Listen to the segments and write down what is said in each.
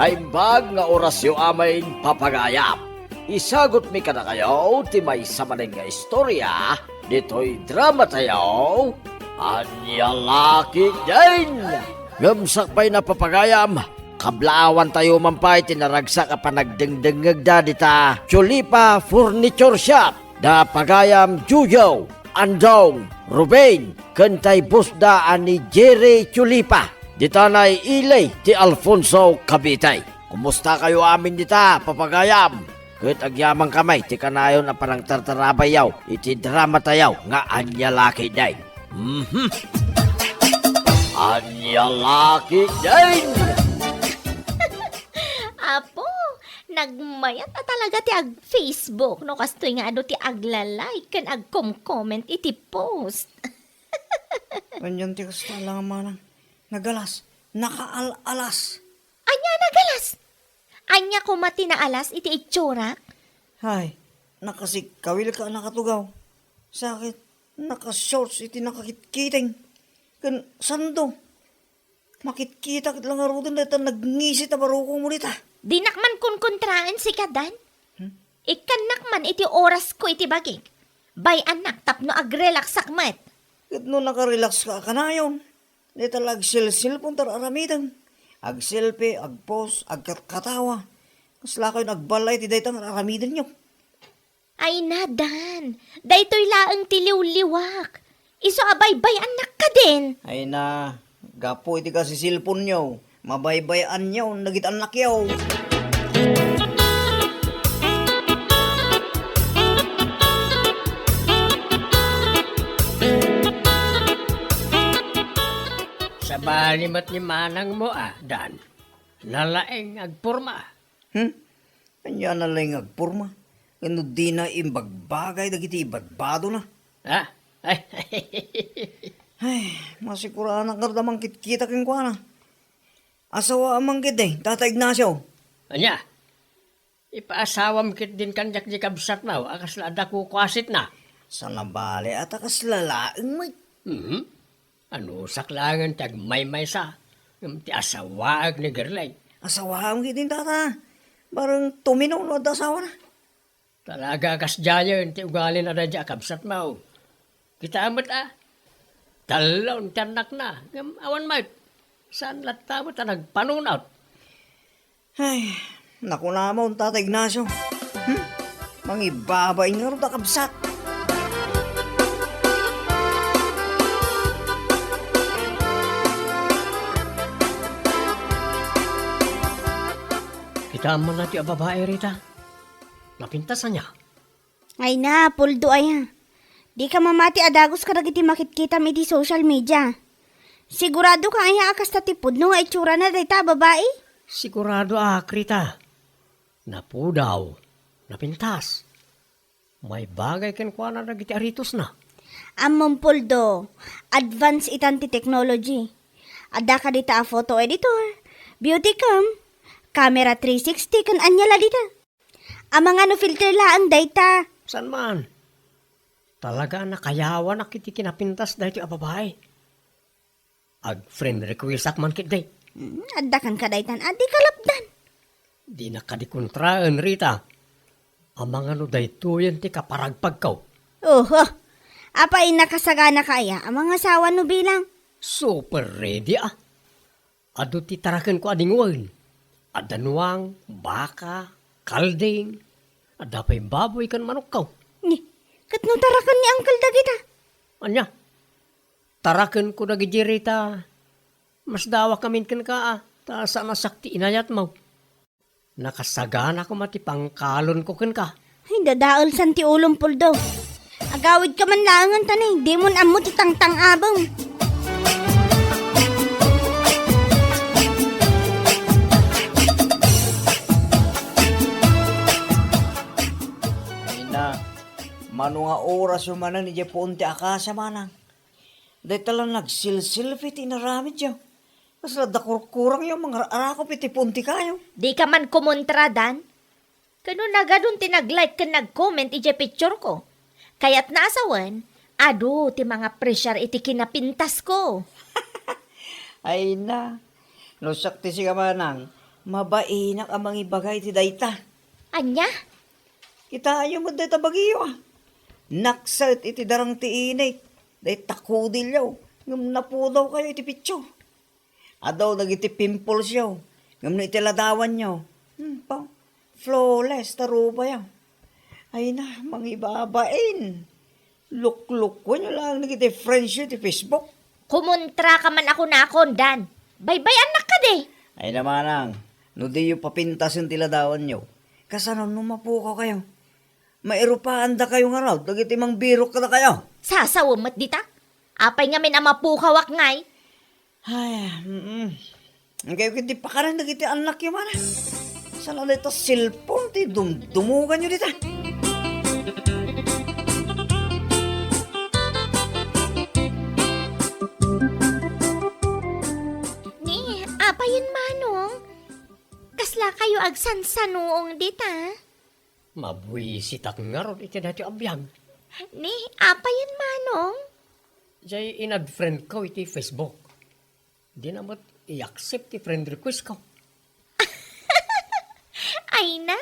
Haimbag nga orasyo amain papagayap. Isagot mi kada kayo, ti may samaling nga istorya, dito'y drama tayo, Anya Laki din! Ngamsak pa'y napapagayam, kablawan tayo mampay, tinaragsak ka pa nagdengdengag da dita, Chulipa Furniture Shop, da pagayam Jujo, Andong, Ruben, kantay busda ani Jerry Chulipa, dita na'y ilay ti Alfonso Cavite. Kumusta kayo amin dita, papagayam? Kat agyamang kamay, ti kanayon na parang tartarabayaw, iti drama tayaw, nga Anya Laki din. Anya Laki din! Apo, nagmayat na talaga ti ag Facebook, no kastoy nga ano ti aglalike kan ag comment iti post. Ganyan ti kasta lang manang. Nagalas, nakaalas. Anya nagalas? Anya kumati na alas iti itsura? Hay, nakasikawil ka nakatugaw. Sakit, nakashorts iti nakakitkiting. Kan sando. Makitkita kit lang arudan dahil nagngisit na barukong mo dita. Di nakman kun kontraan si kadan? Ikan nakman iti oras ko iti bagig. Bay anak tapno agrelax sakmet. Kat no nakarelax ka kanayon. Dito lag sil-sil pong tararamitan. Ag selfie, ag post, ag katawa. Kasla kayo nagbalay ti daytang aramidan nyo. Ay nadan, daytoy laeng tiliw-liwak. Iso abay-bay anak ka din. Ay na, gapo iti kasi silpon nyo. Mabaybayan nyo, nagitanak yaw. Sa balimat ni manang mo Dan. Nalaeng agpurma. Kanya na lang agpurma. Ano di na imbagbagay, dagiti ibagbado na. Ha? Ay, Ay, masikuraan ang kardamang kitkita king kwa na. Asawa amang kit Tata Ignacio. Anya, ipaasawam kit din kanyak di kabsat na, akas lada ko kwasit na. Sa nabali at akas lalaeng may. Ano saklangan tag may sa, ti asawaag ni Gerlay. Asawa amang kit tata. Barang tuminaw no at asawa na. Talaga kas jayon, ti ugali na radya kabsat mo. Kita amat Talon tanak na, awan mo. Saan lata mo ta nagpanunaw? Ay, naku naman Tata Ignacio. Mangibabay nga rin takabsat. Kita mo na ti babae rita. Napintasan niya. Ay na, puldo ay. Di ka mamati adagos ka iti makitkitam iti social media. Sigurado ka ay akas tatipod no nga itsura na dayta babae? Sigurado Rita. Napudaw. Napintas. May bagay ken kwa na nagiti aritos na. Among puldo, advance itanti technology. Ada ka dita a photo editor, beauty cam, camera 360 kan anyala dita. Amang ano filter laang dayta. San man? Talaga nakayawan na kiti kinapintas dahil ti babae. Ag-friend request man kit day. Adda kan kadaytan, adi kalapdan. Di na kadikontraan, Rita. Amang ano dayto yan ti kaparagpag kaw. Oho, apay nakasagana kaya, amang asawa no bilang. Super ready Ado ti tarakan ko adinguan. Adanuang, baka, kalding. Adapay baboy kan manok kaw. Ni, katno tarakan ni Uncle Dagita. Anya? Tarakan ko na Rita. Mas dawa kamin kan ka ta sa nasakti inayat mo. Nakasagana ko mati pangkalon ko kan ka. Ay, dadaol santi ulong puldo. Agawid ka man langan tanay, di mo amo ti tangtang abong. Ay na, mano nga oras yung manan ni Ponte akasa manang. Dahil talang nagsilsilfit inaramid siya. Mas ladakurkurang yung mga arakop iti punti kayo. Di ka man kumontra, Dan. Kano na ganun tinag-like ka nag-comment iti picture ko. Kaya't naasawan, ado ti mga pressure iti kinapintas ko. Ay na, no sakti si kamanang, Mabainak ang mga ibagay ti dayta. Anya? Kita ayo mo dayta bagiyo ah. Naksat iti darang ti inay. Dayta kudil yaw. Ngam napudaw kayo iti pitso. Adaw dagiti pimples yaw. Ngam na iti ladawan yaw. Pa, flawless taruba yaw. Ay na, mga ibabain. Lukluk ko nyo lang nagiti friends yun ti Facebook. Kumontra ka man ako na Dan. Bye-bye anak ka de. Ay naman ang, no di yung papintas yung tiladawan nyo. Kasano numapukaw kayo? Mairupaan da kayo nga raw, dagiti mang birok ka da kayo. Sasawamot dita. Apay nga min ang mapukawak ngay. Ay, ang kayo kiti pa ka rin dagiti anak yung mana. Sana dito cellphone, ti dumugan nyo dita. Ni, apayin manong. Kasla kayo agsansanuong dita. Mabwisit ak nga ron iti dati abiyag. Ni, apayin manong. Jay inad friend ko iti Facebook. Di namat i-accept ti friend request ko. Ay na,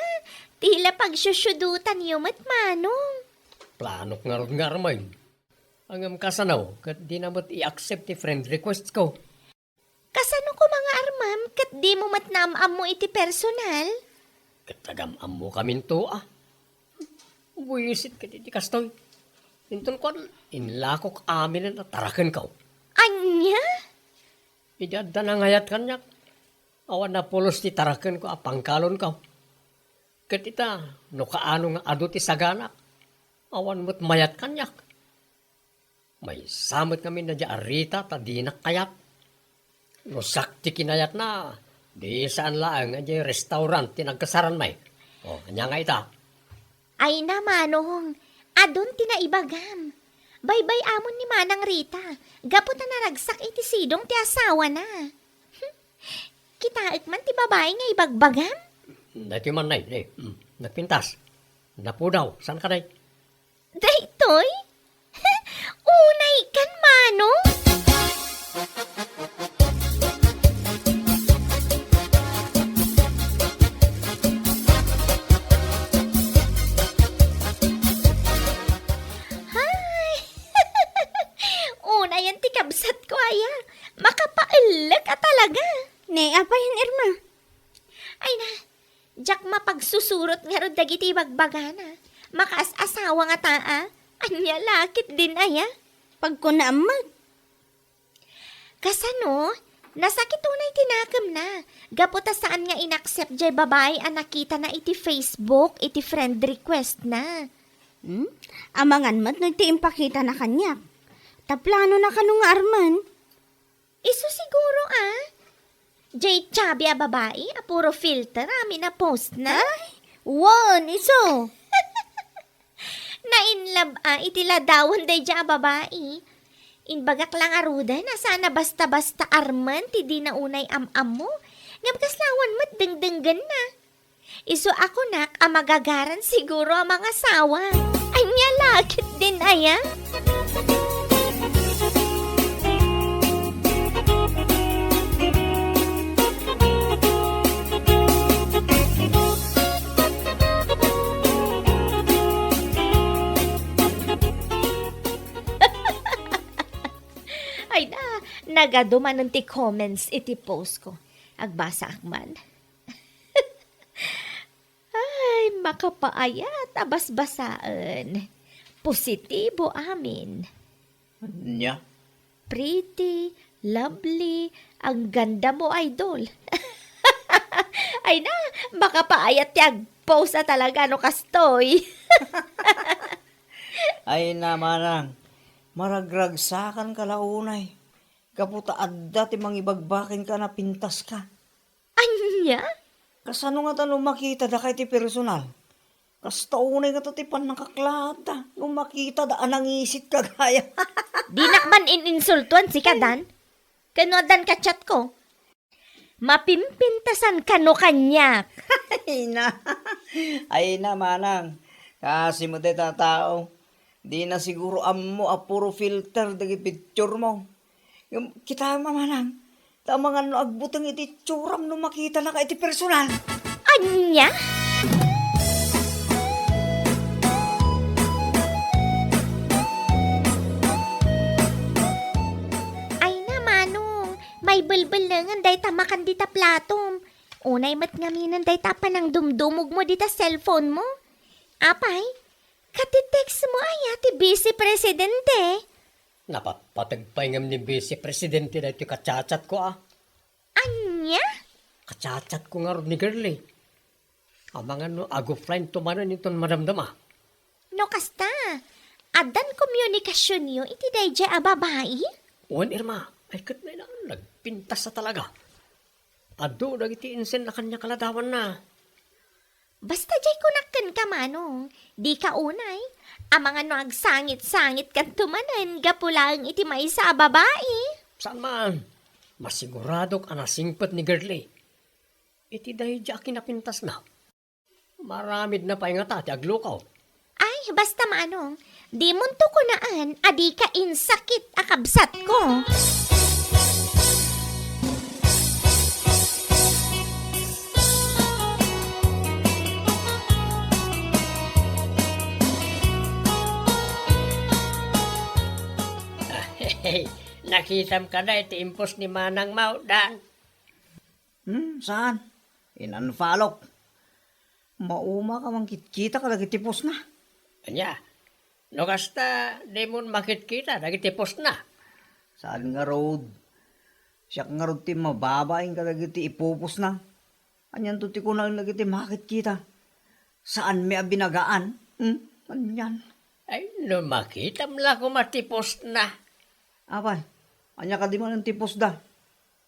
tila pagsusyudutan yumat manong. Planok nga ron nga ramay. Ang kasanaw, kat di namat i-accept ti friend request ko. Kasano ko mga armam, kat di mo matnamam mo iti personal? Katagam mo kamin to ah. Buwisit ka ti kastoy. Intun kon, inlakok amin na tarakan ka. Anya? Idadda na ngayat kanyak. Awan na pulos ti tarakan ko apangkalon ka. Katita, no kaano nga ado ti saganak. Awan mo't mayat kanyak. May samot kami na di arita ta di nakayat. No sakti kinayat na. Di saan lang nga di restaurant ti nagkasaran may. O, kanya nga ita. Ay na manong, adon tinaibagam. Bye-bye amon ni Manang Rita. Gapot na naragsak iti sidong ti asawa na. Kitaik man ti babae nga ibagbagam. Dati man na nagpintas. Napudaw, saan ka na Daytoy? Unay kan manong? Hay! Unay ang tikabsat ko aya. Makapailag ka talaga. Ne, apayin Irma. Ay na, jak mapagsusurot nga ro dagiti bagbagana. Makaas-asawa nga taa. Anya lakit din aya. Pag ko naamag. Kasano, nasakit tunay tinakam na. Gaputa saan nga inaccept jay babae ang nakita na iti Facebook, iti friend request na. Amangan mat nagtiimpakita na kanya. Taplano na kanong nga arman. Iso siguro Jay chabi a babae, a puro filter, amin na post na. Wan, iso. Nainlab iti ladawan day dya a babae. Inbagak lang aruda na sana basta-basta arman ti di na unay am-am mo. Ngabkaslawan mat dengdenggan na. Iso ako nak a magagaran siguro ang mga sawa. Ay nga lakit din aya. Ay na, nagaduman ti comments iti post ko. Agbasa akman. Ay, makapaayat, abas-basaan. Positibo amin. Nya? Pretty, lovely, ang ganda mo, idol. Ay na, baka paayat ti agpost na talaga no kastoy. Ay naman ang, maragragsakan ka launay. Kaputa adda ti mangibagbakin ka na pintas ka. Anya? Kasano nga tanong makita da kay ti personal? Kasta unay ka to ti panangkaklata. Nung makita da anangisit ka gaya. Di nakman ininsultuan si Kadan. Kanodan ka chat ko. Mapimpintasan ka no kanyak. Ay na manang. Kasi mo dito tao. Di na siguro amo a puro filter dagi picture mo. Yung kita mamanang. Tamangan no agbutang iti tsuram no makita na ka iti personal. Anya? Ay na, Manong. May bulbulangan day tamakan dita platom. Unay mat ngaminan day tapa ng dumdumog mo dita cellphone mo. Apay, katitext mo ay ati Vice Presidente. Napapatagpaingam ni Vice Presidente na ito kachat ko Anya? Kachat ko nga ron ni girlie. Amangan no, ago friend tumanan iton madamdama. No kasta, adan komunikasyon niyo iti dayja a babae? Uwan Irma, ay kat na nagpintas sa talaga. Ado, nagiti insen na kanya kaladawan na. Basta jay kunakken ka, Manong. Di ka unay. Ang mga no agsangit-sangit kan tumanan, gapulang iti may sa babae. Saan man? Masiguradok anasingpet ni girlie. Iti dahi di kinapintas na. Maramid na pa nga ti aglukaw. Ay, basta Manong. Di munto ko naan, adi ka insakit akabsat ko. Hey, nakitam ka na iti impos ni Manang Mau, Dan. Saan? In-unfollow. Mauma ka mang kita ka lagi tipos na. Anya, no kasta, di mo makit-kita, nagitipos na. Saan nga road? Siya nga road ti mababaing ka lagi ti ipupos na. Anyan to ti ko na lagi ti makit kita. Saan may abinagaan? Anyan. Ay, no makitam la ko matipos na. Abay, anya ka di man ang tipos da.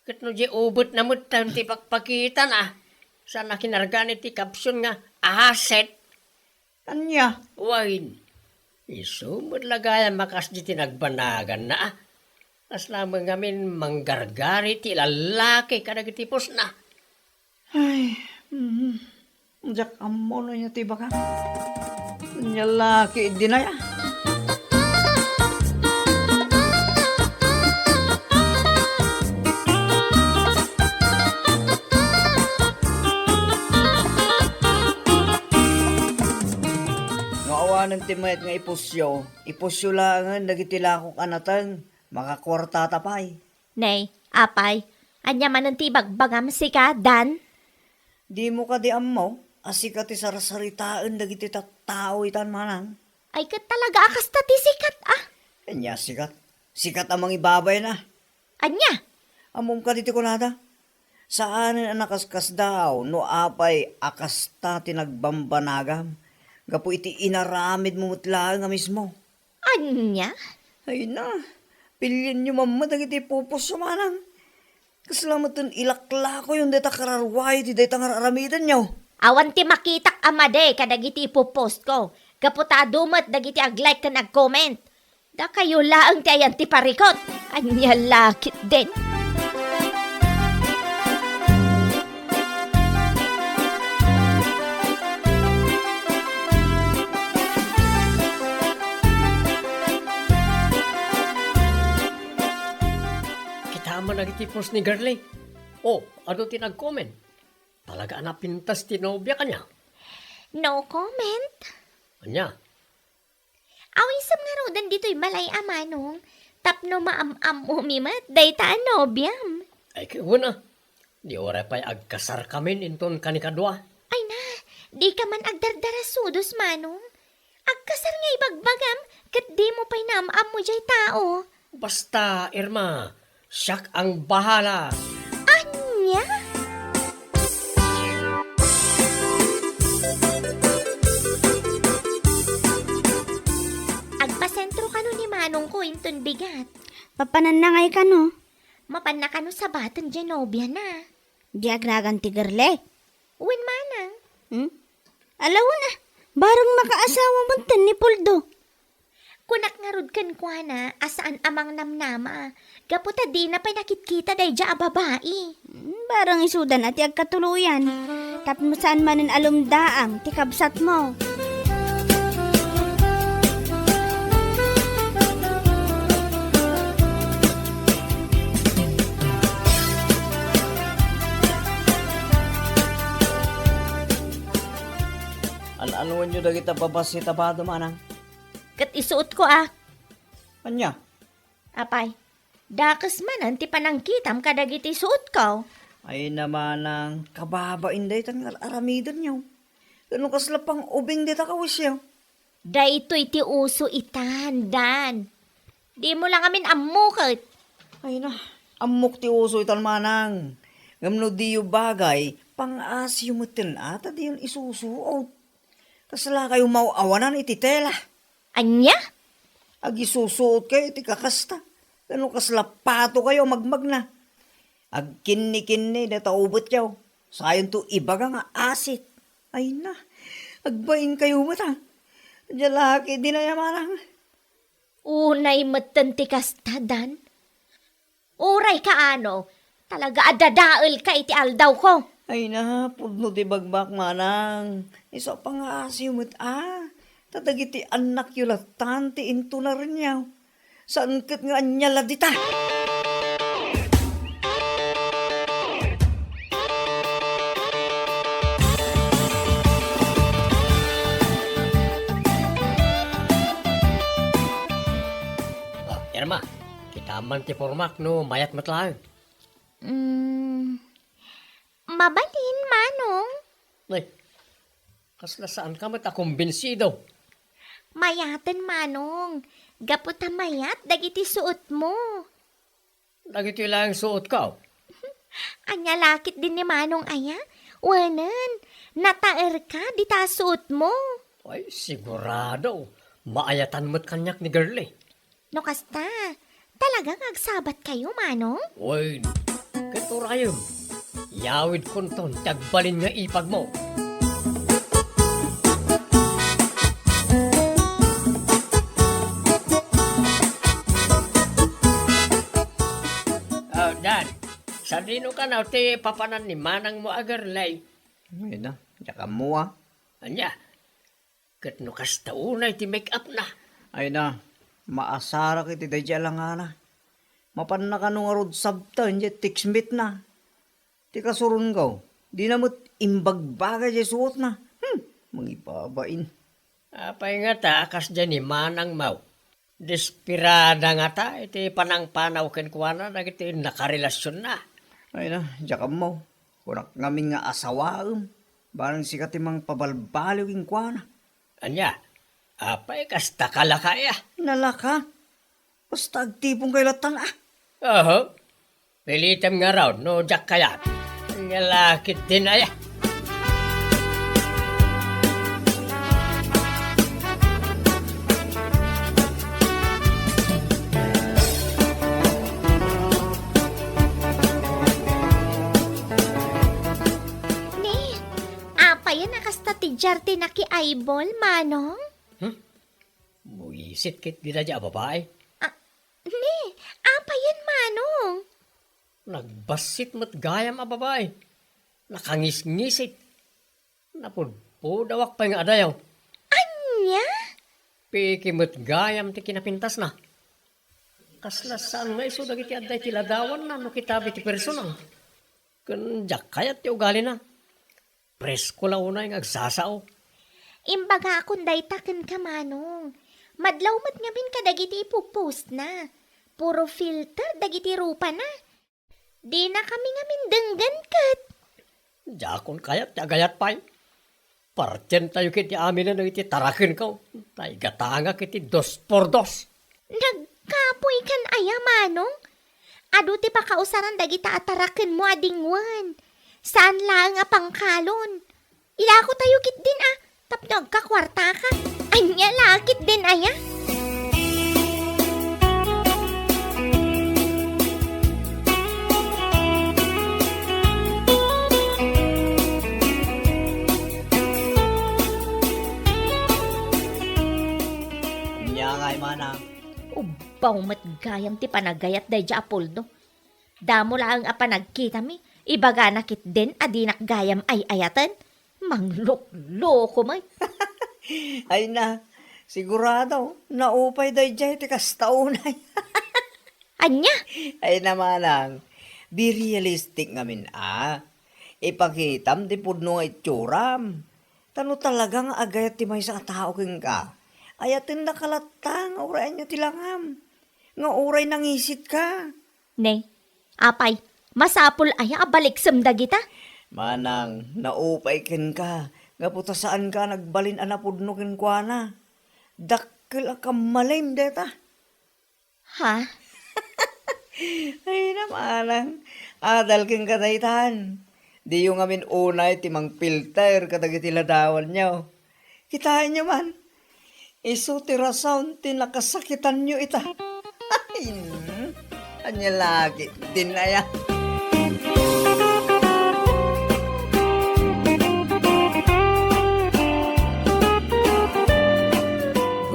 Kat no di ubot na mo tayo ti pakpakita na. Sa nakinargan iti kapsyon nga, asset. Anya? Wain, isumod lagayan makas di tinagbanagan na. As lamang ngamin manggargari ti lalaki ka nagitipos na. Ay, Jack amo na niya tiba ka. Anya laki di na ya. Ng timayat nga ipusyo langan nagitilakok anatan, makakwarta tapay. Nay, apay, anya man ang tibagbagam si ka, Dan? Di mo ka di amaw, asika ti sarasaritaan dagiti tao itan manang. Ay kat talaga akas ta ti sikat, ah. Kanya sikat, sikat amang ibabay na. Anya? Amom ka diti kunada. Saan ang nakaskas daw, no apay akas ta tinagbambanagam. Gapo iti inaramid mo mutla nga mismo. Anya? Ay na, pilyan nyo mamatag iti pupos sumanang. Kaslamat ilakla ko yung data kararway, ti data ngararamidan nyo. Awan ti makitak amade kadagiti ipopost ko. Kaputa dumat dagiti ag-like ka nag-comment. Da kayo laang ti ayan ti parikot. Anya lakit din. Tama nagitipos ni girlie. Oh, ano tinag-comment? Talaga napintas tinobya ka niya. No comment. Anya? Awisam nga rodan dito'y balay amanong. Tapno maam-am umimat, day taan nobyam. Ay kiyo na. Di oray pa'y agkasar kami inton kanikadwa. Ay na, di ka man agdardarasudos manong. Agkasar nga ibagbagam, kat di mo pa'y naam-am mo jay tao. Basta, Irma, siyak ang bahala. Anya? Agpasentro ka no ni Manong ko inton bigat. Papananangay ka no? Mapan na ka no sa baton Genobia na. Di agnagan ti girle. Uwin Manang. Alaw na, barang makaasawa mo tan ni Poldo. Kunak nga rod kan kwa na, asaan amang namnama. Gaputa di na pa'y nakitkita day dya a babae. Barang isudan at agkatuluyan. Tapos saan manin alumdaang, tikabsat mo. Inyo da kita babasita ba manang? Kat isuot ko ah. Anya? Apay, dakas man anti panangkitam kadagiti suot ko. Ay naman ang kababain day tan aramidon niyo. Ganun kaslapang ubing dita kawis yaw. Da ito iti uso itan, Dan. Di mo lang amin amukot. Ay na, amok ti uso itan manang. Ngamno di yung bagay, pang-asyo mo ata di yung isusuot. Kasala kayo mauawanan iti tela. Anya? Ag isusuot kayo iti kakasta. Ganun kaslapato kayo magmag na. Ag kinni-kinni na taubot yaw. Sayon to ibaga nga asit. Ay na, agbaing kayo mata. Jalaki di na yamanang. Unay matanti kasta, Dan. Uray ka ano, talaga adadaal ka iti aldaw ko. Ay na, pudno ti bagbak manang. Isa pa nga asyo mo't tatagiti anak yun latan, ti into na rin yaw. Saan kat nga anyala dita? Irma, kita man ti pormak no mayat matlaang. Mabalin, Manong. Ay, kasla saan ka matakumbinsido? Mayaten, Manong. Gaputa mayat, dagiti suot mo. Dagito lang suot ka. Anya lakit din ni Manong aya. Wanan, nataer ka, di ta suot mo. Ay, sigurado. Maayatan mo't kanyak ni girlie. No kasta, talagang agsabat kayo, Manong? Uy, kito rayon. Yawid konton, tagbalin nga ipag mo. Dan, sa dino ka na, ti papanan ni manang mo agarlay. Ay na, tsaka mo Anya, kat no kasta unay ti make up na. Ay na, maasara kiti dadya lang na. Mapan na ka nung arod sabta, hindi tiksmit na. Ti kasurun gaw, di na mo't imbagbaga di suot na. Mangipabain. Apay nga ta, kas dyan ni manang mau. Desperada nga ta, iti panang-panaw kenkwana, nagiti nakarelasyon na. Ay na, jakam mo. Kunak ngamin nga asawaam. Barang sikat imang pabalbaliw yung kwa na. Anya, apay kasta kalakaya. Nalaka. Basta agtipong kay latan Oho, pilitam nga raw, no jak kayat. Anya lakit din aya. Ni, apa yan nakasta ti jarte na ki eyeball, Manong? Buisit kit di na dya babae. Ni, apa yan, Manong? Nagbasit mo't gayam a babae. Nakangis-ngisit. Napudpudawak pa yung adayaw. Anya? Piki mo't gayam ti kinapintas na. Kaslasaan nga iso dagiti aday tiladawan na no kitabi ti personang. Kanjak kayat ti ugali na. Presko la una yung agsasao. Imbaga akong daytaken ka, Manong. Madlaw mat ngamin ka dagiti ipupost na. Puro filter dagiti rupa na. Di na kami ngamin denggan kat. Jakon kayat ti agayat pa'y. Partyan tayo kiti amin na iti tarakin ko. Tay gatanga kiti 2x2. Nagkapoy kan aya, Manong. Adu ti pakausaran dagita ataraken mo adingwan. Saan lang nga pangkalon? Ilako tayo kit din tapno agkakwarta ka. Anya lakit din aya. Nya nga manang. Ubaw mat gayam ti panagayat day ja apoldo. Damo lang a panagkita mi. Ibaga nakit din adinak gayam ay ayatan. Manglok-loko may. Ay na, sigurado, naupay day jay ti kastaunay. Anya? Ay na manang, be realistic ngamin Ipakitam ti pudno nga itsuram. Tano talagang agayat ti may sa tao king ka. Ayatin na kalatang oray nyo tilangam. Nga oray nangisit ka. Ne, apay, masapul ay abalik samdagita. Manang, naupay ken ka. Nga puta saan ka nagbalin anapudno ken kwa na. Dakkel ka malim deta. Ha? Ay na manang, adal ken kataytan. Di yung amin unay timang filter katagiti ladawan nyo. Kitain nyo man. Isu tira sound tinakasakitan nyo ita. Ay, anya lagi din na yan.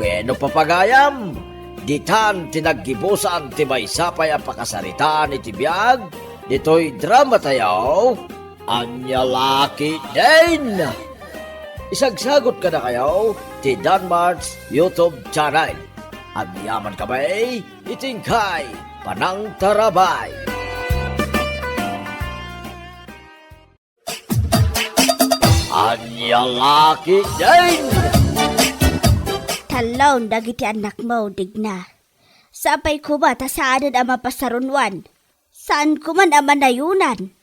Bueno papagayam, ditan tinaggibusan ti may sapay ang pakasaritaan iti biyag, dito'y drama tayo, anya laki din. Isagsagot ka na kayo, ti Danmar's YouTube channel. At yaman kamay, itingkay, panang tarabay. Anya laki din. Talaw dagiti anak mo, digna. Sapay ko ba ta saan ang mapasarunwan? Saan ko man ang manayunan?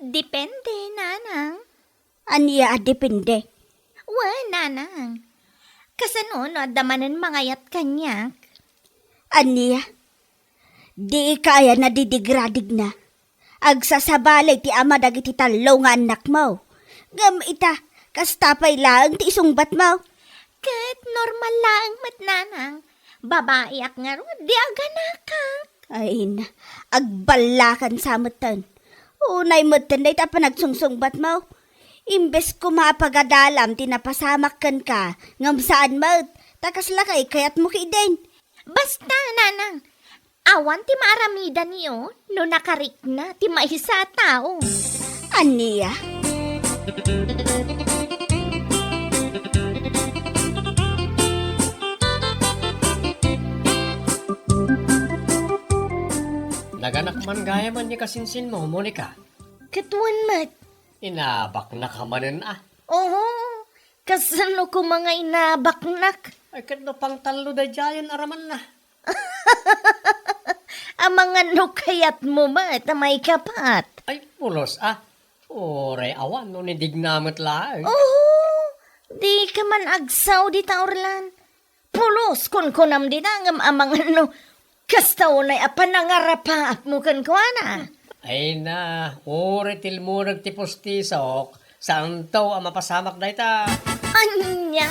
Depende, nanang. Aniya depende. Wa, nanang. Kasano no, damanan mangayat kanyak. Aniya, di kaya na didigradig na. Agsasabalay ti ama dagiti talaw nga anak mo. Ngam ita, kastapay lang ti isungbat mo. Kat normal lang mat nanang. Babae ak nga ro, di aganakak. Ay na, agbalakan sa matan. Unay matan na ita pa nagsungsungbat mo. Imbes ko mapagadalam, tinapasamak kan ka. Ngam saan mo, takas lakay kayat mo kiden. Basta, nanang. Awan ti maaramida niyo, no nakarik na, ti maisa tao. Aniya? Naganak man gaya man ni kasinsin mo, Monica. Katuan mat. Inabak na ka manan ah. Oo, kasano ko mga inabaknak. Ay kat no pang talo da jayon araman na. Ang mga nukayat mo mat, may kapat. Ay pulos ah. Oray awan no nidignamat lang. Oo, di ka man agsaw di taorlan. Pulos kun kunam di tangam amang ano. Kastaw na apanangarapaak mo kan kuana. Ay na, oray tilmurag ti postisok. Saan taw ang mapasamak na ita? Anya?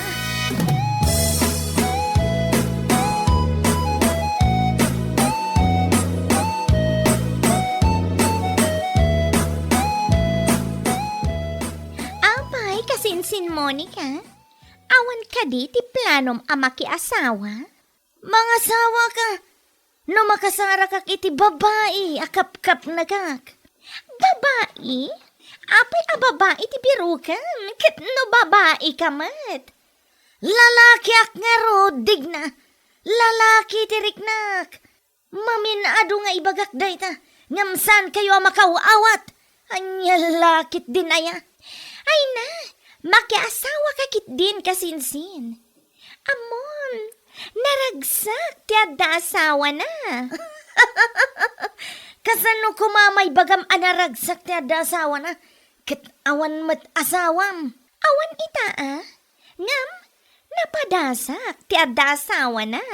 Apay, kasinsin Monica. Awan ka di ti planom amaki asawa? Mga asawa ka. No makasara kak iti babae, akap-kap na kak. Babae? Apay a babae ti biro ka. Kat no babae ka mat. Lalaki ak nga rodig na. Lalaki ti riknak. Maminado nga ibagak dayta. Ngamsan kayo makawawat. Anya lakit din aya. Ay na, makiasawa kakit din kasinsin. Amon, naragsak ti adda asawa na. Kasano kumamay bagam anaragsak ti adda asawa na. Kat awan mat asawam. Awan ita ah. Ngam, napadasak ti adda asawa na.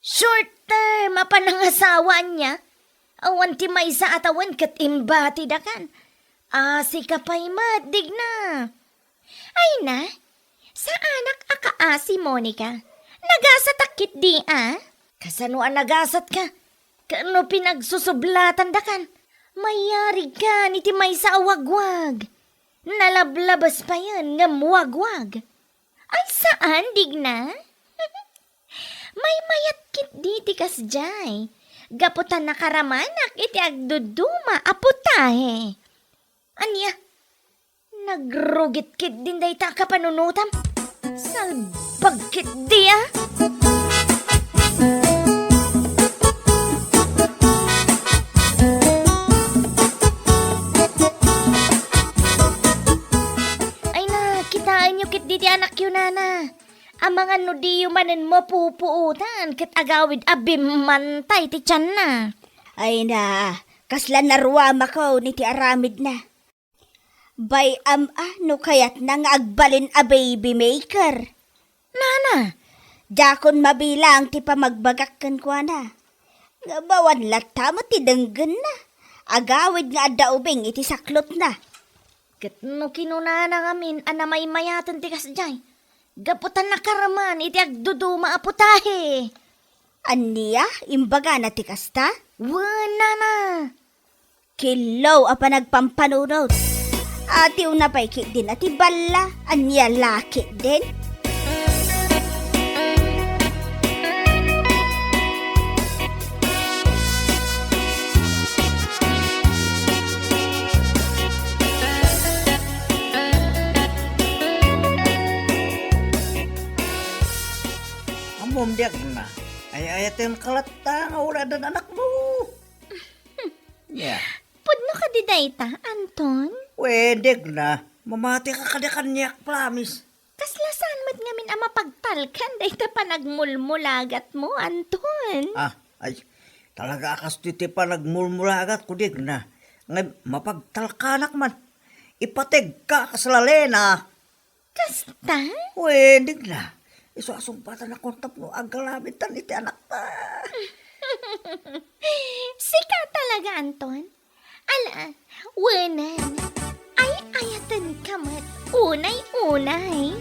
Short term apanangasawa niya. Awan ti may sa atawan kat imbati dakan. Asi ka pa'y madig na. Ay na, sa anak akaasi Monica. Nagasatakit di ah. Kasano ang nagasat ka? Kano pinagsusublatan dakan? Mayari ka ni ti may sa awagwag. Nalablabas pa yan ng wagwag. Ay saan digna? May mayat kit di ti kasjay. Gaputan na karamanak iti agduduma aputahe. Anya, nagrugit kit din day ta kapanunutam. Salbag kit di ah. Ay na, kit no di manen mapupuutan ket agawid abimantay ti tiyan na. Ay na, kasla naruama ko ni ti aramid na. Bay no kayat na nga agbalin a baby maker. Nana, Jakon mabilang ti pamagbagakkan ko na. Nga bawan lata mo ti denggen na. Agawid nga adda ubing iti saklot na. ket no kinunana ngamin anamay mayatan ti kasjay. Gaputan na karaman iti agduduma aputahe. Aniya, imbaga na ti kasta? Wala na. Kilaw apa nagpampanunod. Ati una pa'y din ati balla. Aniya laki din. Amom diag na. Ay ayatin kalata nga wala dan anak mo. Yeah. Pudno ka di dayta, Anton? Wedeg na. Mamati ka kada kanyak, promise. Kaslasan mat ngamin ang mapagtalkan dayta pa nagmulmulagat mo, Anton. Ay, talaga akas titi pa nagmulmulagat ko dig na. Ngay, mapagtalkanak man. Ipatig ka kasalalena. Kasta? Wedeg na. Isuasumpatan na kontap mo ang kalamitan iti anak pa. Sika talaga, Anton. Ala, wanan. Ay ayatan kamat. Unay-unay.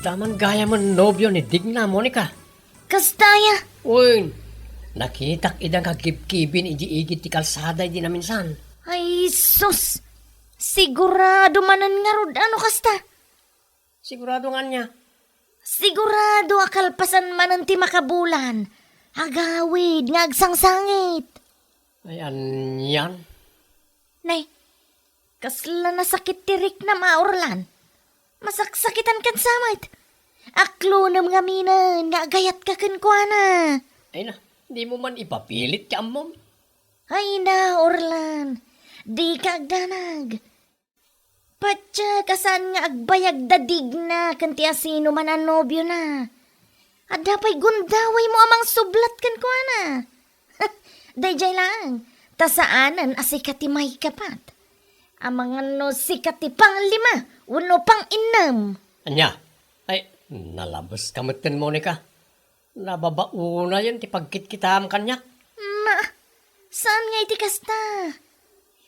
Daman gaya mo nobyo ni Digna, Monica. Kastaya. Uy, nakitak idang kagkibkibin iji-igit ti kalsada di na minsan. Ay, sus. Sigurado manan nga rod. Ano kasta? Sigurado nga niya. Sigurado akalpasan manan ti makabulan. Agawid nga agsangsangit. Ayan yan. Nay, kasla na sakit tirik na maurlan. Masaksakitan kan samit. Aklo nam nga minan, nga gayat ka kenkwana. Ay na, di mo man ipapilit ka mom. Ay na, Orlan. Di ka agdanag. Patya kasan nga agbayag dadig na kanti asino man ang nobyo na. At dapay gundaway mo amang sublat kenkwana. Dayjay lang, tasaanan asikati may kapat. Amang ano sikati pang 5, uno pang 6. Anya, ay, nalabas kamutin, Monica. Nababauna yan, ti pagkit-kitam kanyak. Na, saan nga iti kasta?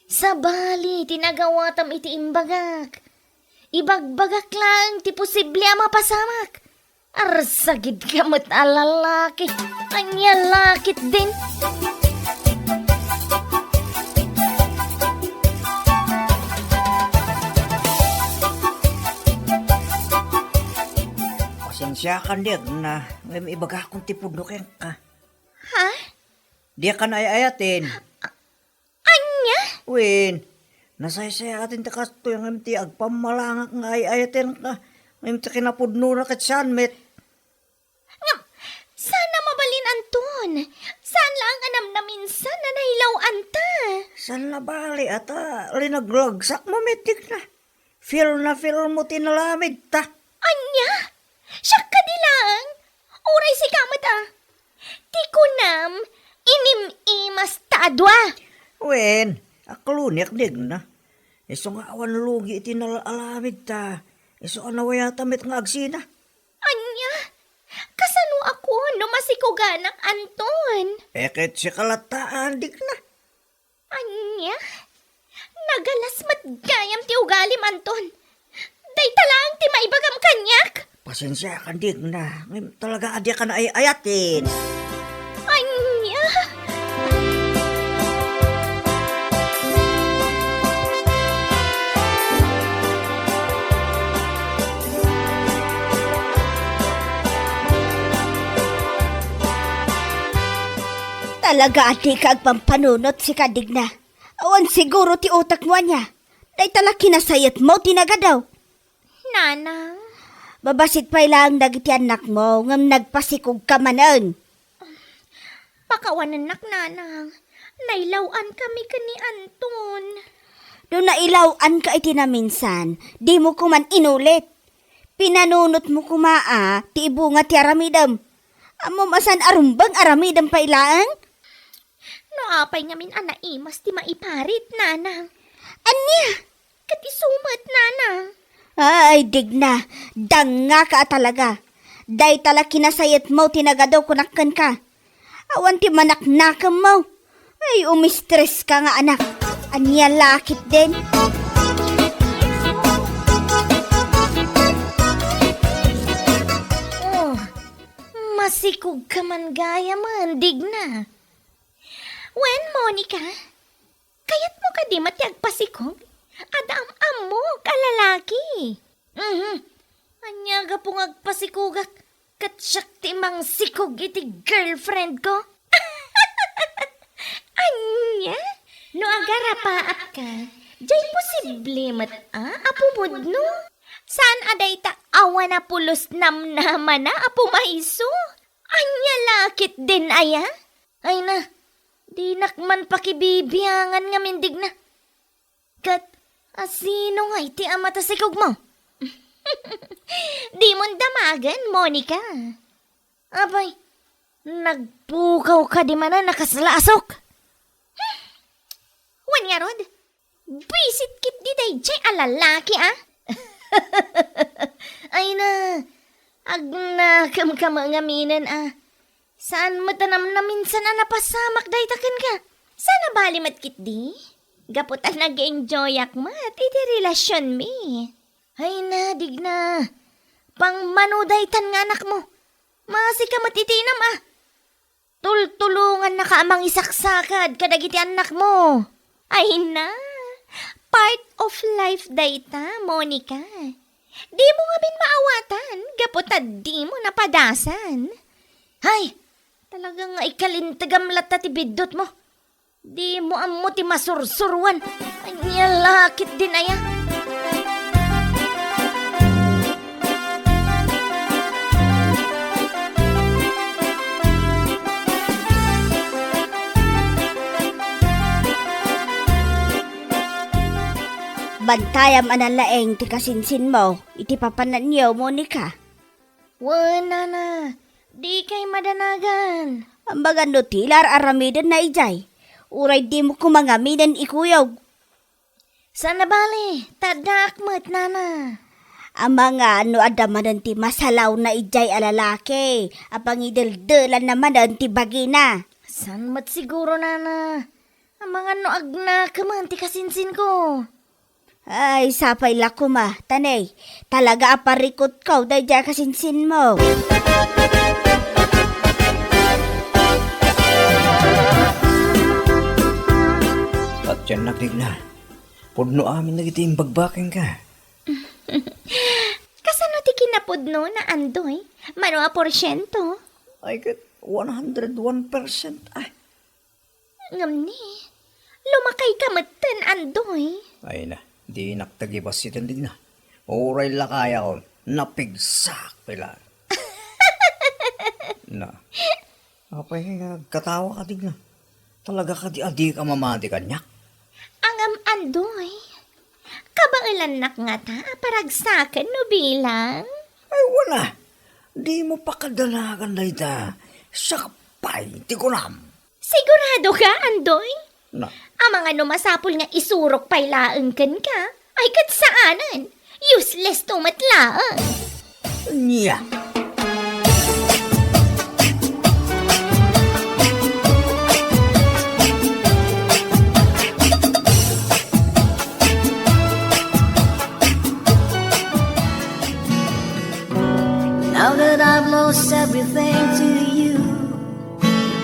Sa bali, tinagawatam iti imbagak. Ibagbagak lang, ti posible ama pasamak. Arsagid kamot alalaki, anya lakit din. Pasensya ka diag na. Ngayon ibaga akong tipudno keng ka. Ha? Diya ka na ayayatin. Anya? Win, nasaya-saya atin ta kasto yung MT agpamalangak nga ayayatin ka. Ngayon ta kinapudno na kat sanmet. Nga, sana mabalin Anton. Saan lang anam na minsan na nahilaw anta. San na bali ata linaglagsak mo metik na. Feel mo tinalamid ta. Anya? Siyak ka di lang. Uray si kamat Ti kunam, imas taadwa. Wen, aklunik dig na. Iso nga awan lugi itinalamid ta. Iso anawaya tamit nga agsina. Anya? Kasano ako no masikuganak Anton? Eket si kalataan dig na. Anya? Nagalas matgayam ti ugalim Anton. Day talang ti maibagam kanyak. Pasensya ka dig na. Ngayon talaga adya ka na ayatin. Anya? Talaga ati ka agpampanunot si kadigna. Awan siguro ti utak mo niya. Day tala kinasayat mo tinaga daw. Nanang? Babasit pa lang dagiti anak mo, ngam nagpasikog ka manan. Pakawanan nak nanang. Nailawan kami kani Anton. Doon nailawan ka iti na minsan, di mo kuman inulit. Pinanunot mo kumaa, ti ibunga ti aramidam. Amo masan arumbang aramidam pa ilaang? No apay ngamin anaimas ti maiparit nanang. Anya? Kati sumat nanang. Ay, digna. Danga ka talaga. Day tala kinasayat mo, tinagadaw kunakkan ka. Awan ti manaknakam mo. Ay, umistress ka nga anak. Anya lakit din. Oh, masikog ka man gaya man, digna. When, Monica? Kayat mo ka di matiag pasikog? Adam mo, kalalaki. Anyaga pong agpasikugak, katsyak ti mang sikog iti girlfriend ko. Anya? No agarapaat ka, jay posible mat apumod no? Saan aday ta awa na pulos namnaman na apo maiso? Anya lakit din aya? Ay na, di nakman pakibibiyangan nga mindig na. Kat, asino nga iti amatasikog mo? Di mo damagan, Monica. Abay, nagpukaw ka di man na nakaslasok. Wan nga rod, bisit kit di day jay alalaki Ay na, agnakam ka mga minan Saan matanam na minsan na napasamak day takan ka? Sana balimat kit di? Gaputan nag-enjoy akmat, iti relasyon mi. Ay na, digna. Pang manudaytan nga anak mo. Masika matitinam Tultulungan na ka amang isaksakad kadagiti anak mo. Ay na, part of life dayta, Monica. Di mo nga min maawatan, gaputad di mo napadasan. Hay, talagang ikalintagam lata ti bidot mo. Di mo ammo ti masursurwan. Ay niyalakit din aya. Bantayam analaeng ti kasinsin mo, iti papanan niyo, Monica. Wala na, di kay madanagan. Ang bagan no tilar aramidan na ijay. Uray di mo kumangaminan ikuyog. Sana bali, tadakmat nana. Ang mga ano adamanan ti masalaw na ijay alalaki. Apang idaldalan naman ti bagina. San mat siguro nana. Ang mga noag na kaman ti kasinsin ko. Ay, sapay lakuma, tanay. Talaga aparikot ko, dadya kasinsin mo. At yan nagdigna. Pudno amin na kita yung bagbaking ka. Kasano ti kinapudno na andoy? Mano a porsyento? Ay, kat 101%. Ay, Ngam ni, lumakay ka matan andoy. ay na. Di naktagibas sitan din na. Uray lakaya ko. Napigsak pila. Na. Apay, katawa ka din na. Talaga ka di adi ka mamati kanyak. Angam andoy. Kabailan nak nga ta, paragsakan no bilang. Ay, wala. Di mo pa kadalagan na ita. Sakpay, ti kunam. Sigurado ka, andoy? Na. Ang mga numasapol nga isurok pailaang kan ka, ay katsaanan. Useless to matlaang. Niya. Now that I've lost everything to you,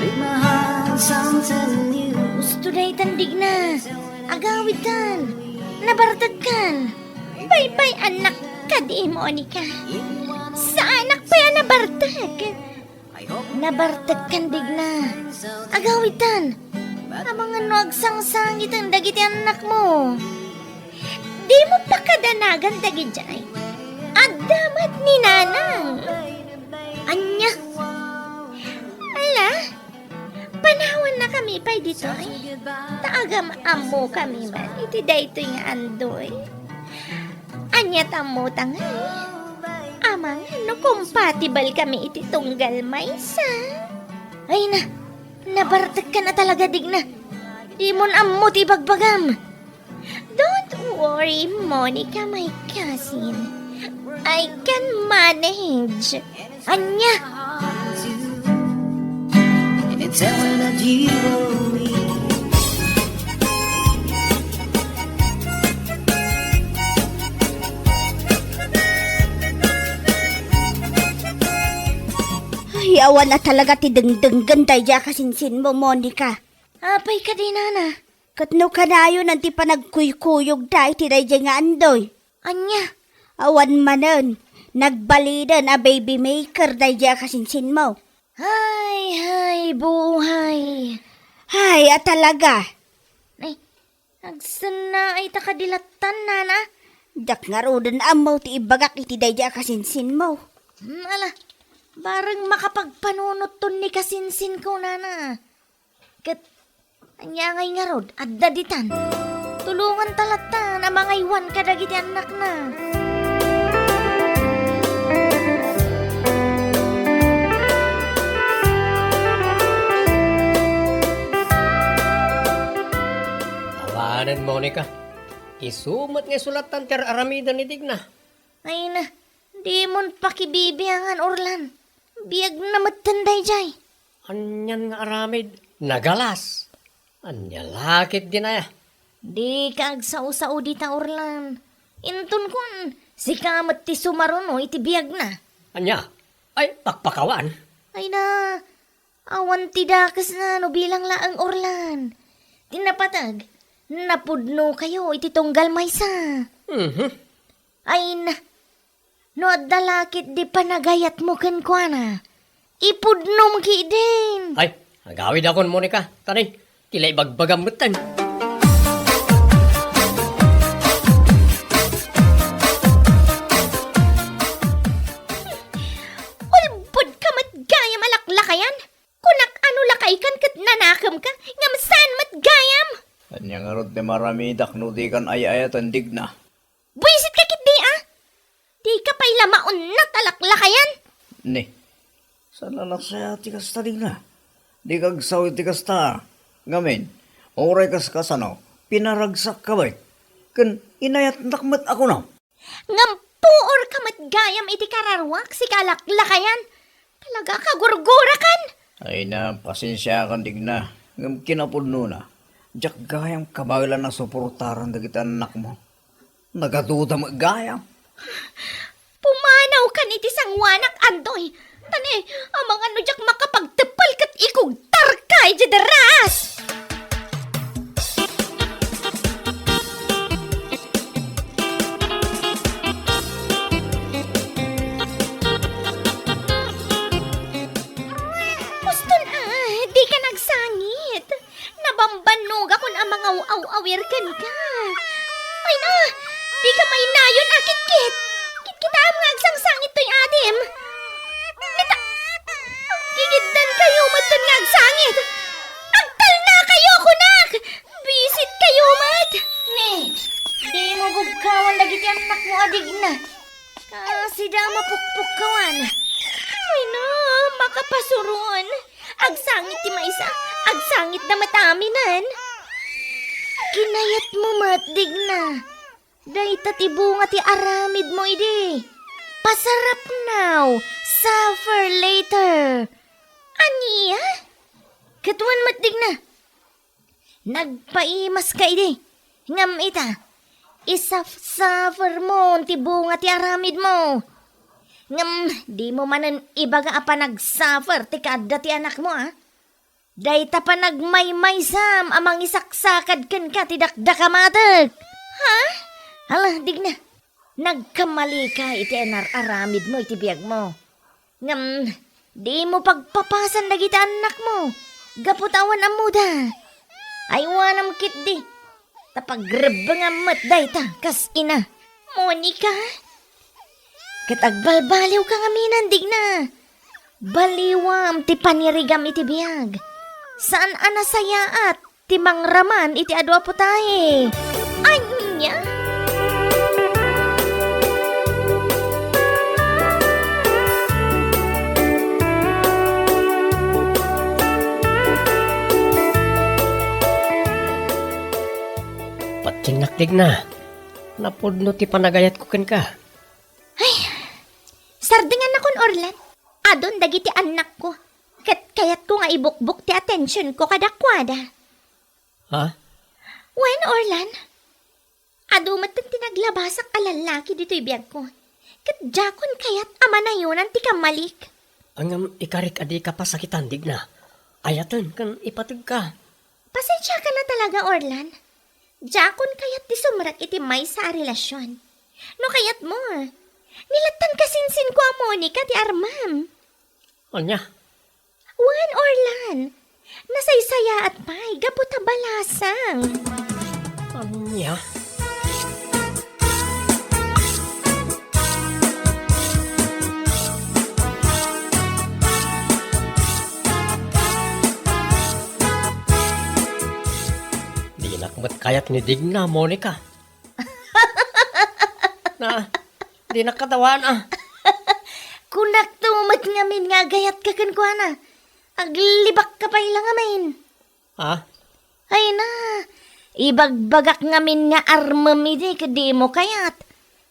make my heart something new. Gusto na itandig na. Agawitan. Nabartagkan. Bye-bye anak ka di, Monica. Sa anak pa yan nabartag. Nabartagkan dig na. Agawitan. Ang mga nuagsangsangit ang dagiti anak mo. Di mo pa kadanagan dagi jay. Adamat ni Nanang. Anya. Ala, panawan na kami pa dito ay. Taagam amo kami man. Iti dayto nga andoy. Anya tamo tangay. Amang no compatible kami iti tunggal maysa. Ay na, nabartag ka na talaga digna. Di mon ammo ti bagbagam. Don't worry, Monica, my cousin. I can manage. Anya. And tell her that you owe me. Ay, awan na talaga ti dengdenggan daya kasinsin mo, Monica. Apay ka din, Nana. Katno ka na yun ang ti panagkuykuyog dahi ti daya nga andoy. Anya. Awan manan, nagbalidan a baby maker daya kasinsin mo. Hay, buhay. Ay, talaga. Ay, agsan na ay takadilatan, Nana. Dak nga rodan amaw ti ibagak iti daya kasinsin mo. Ala, barang makapagpanunot ton ni kasinsin ko, Nana. Kat, anya ngay nga rod, at daditan. Tulungan talata na mga iwan kadagiti anak na. Awanan, Monica. Isumat nga sulatan ter aramida ni Digna. Ay na, di mon pakibibiyangan, Orlan. Biyag na matanday jay. Anyan nga aramid, nagalas. Anya lakit din ay. Di ka agsao-sao dita, Orlan. Intun kun, si kamat ti sumaruno iti biyag na. Anya, ay pakpakawan. Ay na, awan ti dakas na no bilang laang, Orlan. Tinapatag, napudno kayo iti tunggal maysa. Mhm. Ay na, no dalakit di panagayat mo kenkwana. Ipudnom ki din. Ay, agawid akon, Monica. Tanay, kilay bagbagamutan. Ulbod ka matgayam alaklakayan. Kunak ano lakay kan kat nanakam ka. Ngamsan matgayam. Kanya nga rod ni maramidak no di kan ay-ayatan digna. Buisit ka kit di ah. Di ka pa'y lamaon na talaklakayan. Ni, sana nagsaya ti kasta digna. Di kagsaw ti kasta. Ngamin, oray kas kasano, pinaragsak ka ba? Kan inayat nakmat ako na. Ngampuor ka matgayam iti kararwak si kalaklakayan. Talaga ka gurgura kan. Ay na, pasensya kan digna. Ngam kinapudno na. Diyak gayam kabailan na suportaran dagiti anak mo. Nagaduda mo gayam. Pumanaw ka ni ti sangwanak andoy. Tani, amang ano jak makapagtepal kat ikog tarkay jadaras. Muston di ka nagsangit. Nabambanog akon ang mga aw-awir kan ka. Ay na, di ka may nayon akit-kit. Kita ang ngagsang-sangit to'y adim. Nita, gigiddan kayo matan ngagsangit. Agtal na kayo, kunak! Bisit kayo, mat! Ne, di mo gubkawan lagi ti anak mo adig na. Kasi da mapukpukawan. Ay na, makapasuron. Agsangit ti maisa, agsangit na mataminan. Kinayat mo, mat, dig na. Dahita ti bunga ti aramid mo idi. Pasarap now, suffer later. Aniya? Katuan matdig na. Nagpaimas ka idi. Ngam ita. Isaf-suffer mo ti bunga ti aramid mo. Ngam, di mo manan ibaga apa nag-suffer ti kada ti anak mo ah. Dahita pa nagmay-maysam amang isaksakad ken ka ti dakdakamatag. Ha? Hala, dig na. Nagkamali ka iti aramid mo iti biyag mo. Ngam, di mo pagpapasan dagiti anak mo. Gaputawan ang muda. Aywanam kit di. Tapagrebang amat dayta, kas ina. Monica, Katagbalbaliw ka nga minandig na. Baliwam ti panirigam iti biyag. Saan anasaya at timang raman iti adwa po tayo. Anya! Patinakdig na. Napudno ti panagayat ko ken ka. Sardingan na kon Orlan. Adon dagiti anak ko. Kayat ko nga ibukbuk ti atensyon ko kadakwada. Ha? When Orlan? Adumat ang tinaglabasak alalaki dito ibiyag ko. Jakon kayat ama na yun ang tikamalik. Ang ikarik adi ka pasakitan dig na. Ayatan kan ipatag ka. Pasensya ka na talaga Orlan. Jakon kayat ti sumrak iti may sa relasyon. No kayat mo, nilatan kasinsin ko ang Monica ti Armam. Anya? Wan Orlan, nasaysaya at pay, gaputa balasang. Anya? Di nakmat kayat ni Digna, Monica. Di nakatawan ah. Kunak tumat ngamin nga gayat ka kankwana. Aglibak ka pa ilang amin. Ha? Ay na, ibagbagak ngamin nga armam iti kadi mo kayat.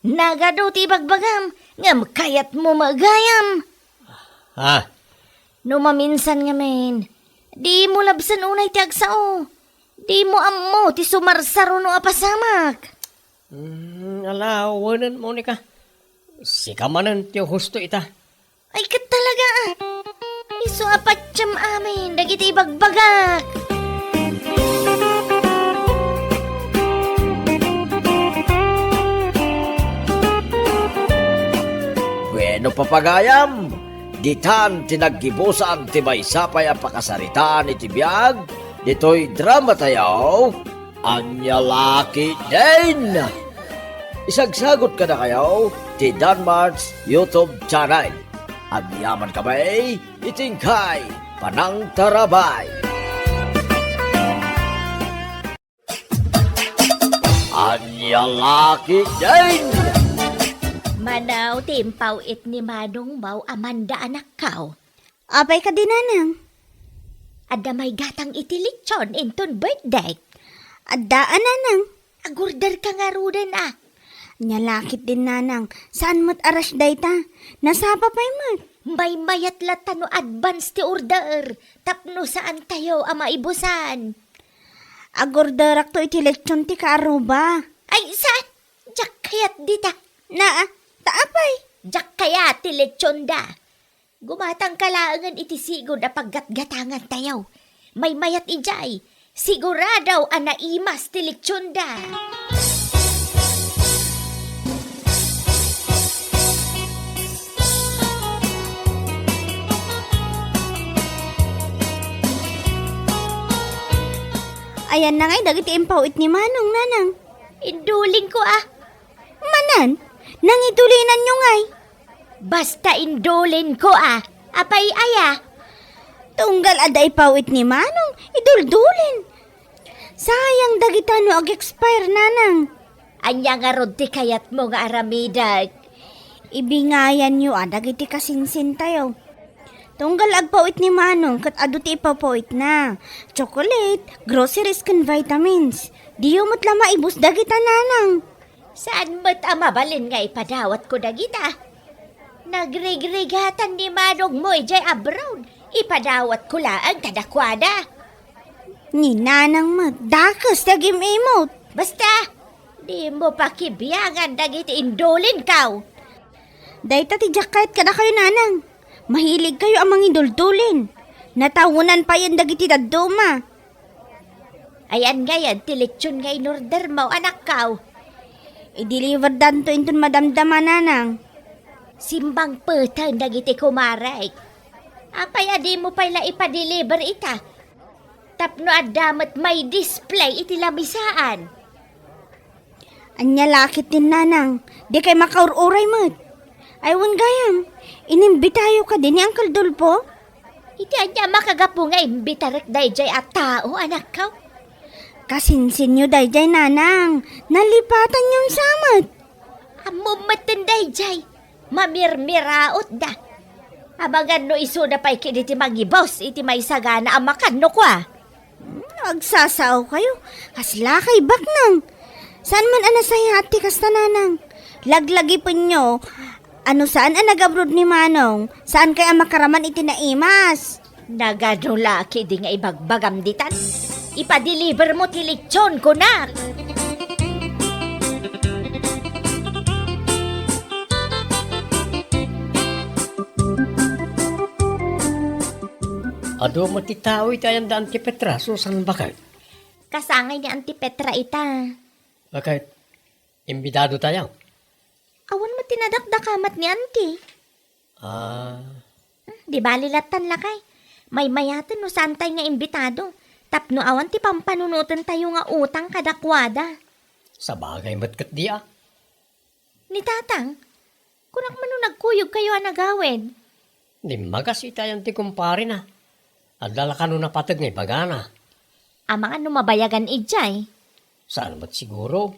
Nagado ti ibagbagam, ngam kayat mo magayam. Ha? No maminsan ngamin, di mo labsan unay ti agsao. Di mo ammo ti sumarsaro no apasamak. Alawanan, Monica. Sikamanan ti husto ita. Ay kat talaga. Iso apat siyam amin, dagiti ibagbagak. Bueno papagayam, ditan tinaggibusan ti may sapay ang pakasaritaan iti biyag, dito'y drama tayo, Anya Laki din! Isagsagot ka na kayo, ti Danmar's YouTube channel. At yaman kamay, itingkay, panang tarabay. Anya Laki din! Manaw timpaw it ni Manong Baw Amanda anak kao. Apay ka din, nanang. Adda may gatang itilitsyon inton birthday. Addaan, nanang. Agurdar ka nga rudan ah. Nyalakit din, nanang. Saan mo't aras dayta? Nasapa pa'y mat. May mayat lata no advance ti order. Tapno saan tayo ama ibusan. Agordarak to iti lechon ti kaaruba. Ay saan? Jak kayat dita. Na, taapay. Jak kayat ti lechonda. Gumatang kalaangan iti sigod na paggatgatangan tayo. May mayat ijay. Siguradaw anaimas ti lechonda. Ayan na ngay, dagiti impawit ni Manong, nanang. Induling ko ah. Manan, nangitulinan nyo ngay. Basta indulin ko ah. Apay aya. Tunggal aday pawit ni Manong, iduldulin. Sayang dagita no ag-expire, nanang. Anya nga rod ti kayat mo nga aramidag. Ibingayan nyo dagiti kasinsin tayo. Tunggal agpawit ni Manong, kat ado ti ipapawit na. Chocolate, groceries kan vitamins. Diyo mo't lama ibus dagita, nanang. Saan mo't amabalin nga ipadawat ko dagita? Nagrig-rigatan ni Manong mo ijay abroad. Ipadawat ko laang kadakwada. Ni nanang mat, dakas dagim imot. Basta, di mo pakibiyangan dagiti indulin kaw. Dayta ti jacket kada kayo, nanang. Mahilig kayo amang iduldulin. Natawunan pa yan dagiti daduma. Ayan ngayon, tilitsyon nga in-order mo, anak kaw. I-deliver danto intun madamdama, nanang. Simbang putang dagiti kumaray. Apay adi mo pala ipadeliver ita. Tapno adamat may display iti lamisaan. Anya lakit din, nanang. Di kay makaururay mo't. Aywan gayam, inimbitayo ka din ni Uncle Dolpo? Iti anya makagapo nga imbitarek dayjay at tao, anak ka. Kasinsin nyo dayjay nanang, nalipatan yung samat. Amumatan dayjay, mamirmiraot da. Abagan no iso na pa'y kiniti magibos, iti may sagana amakan no kwa. Agsasaw kayo, kaslakay baknang. Saan man anasayati kasta nanang? Laglagi po nyo, ano saan ang nag-abroad ni Manong? Saan kaya makaraman itinaimas? Nagadulaki di nga ibagbagam ditan. Ipadeliver mo ti lechon ko na. Ado matitaw itayan daan ti Petra, susan bakit? Kasangay ni Auntie Petra ita. Bakit? Imbitado tayo. Awan mo tinadakdakamat ni Auntie. Di balilatan lakay. May mayatan no saan tayo nga imbitado. Tapno awan ti pampanunutan tayo nga utang kadakwada. Sa bagay matkat di ah. Ni Tatang, kunak man no nagkuyog kayo ang nagawid. Di magas itayan ti kumpare na. Adala ka no napatag ngay bagana. Amang ano mabayagan ijay. Saan ba't siguro?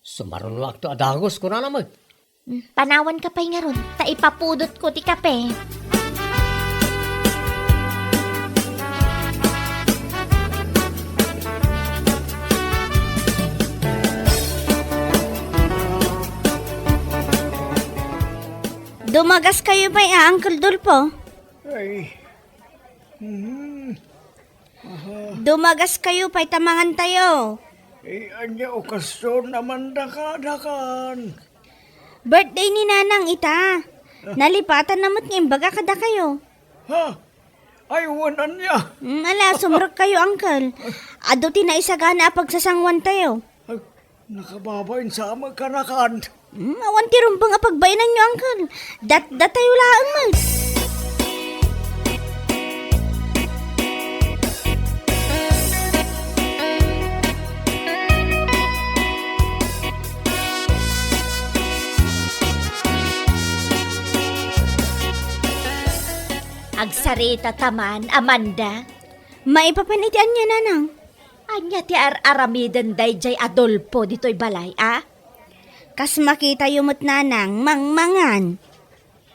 Sumaron wakto adagos ko na naman. Panawan ka pa'y nga ron. Ta ipapudot ko ti kape. Dumagas kayo ba Uncle Dolpo? Ay, Dumagas kayo pa'y tamangan tayo. anya okasyon naman daka-dakan. Birthday ni Nanang ita. Nalipatan namot ng imbaga kada kayo. Ha? Ay, wanan niya. Ala, sumrok kayo, Uncle. Ado tinaisagana pagsasangwan tayo. Ay, nakababain sa magkanakan. Awan ti rumbang apagbayanan nyo, Uncle. Dat tayo laang man. Agsarita taman, Amanda. Maipapanitian niya, Nanang. Anya ti aramidan dayjay Adolfo dito'y balay, ah? Kas makita yumot, Nanang, mangmangan.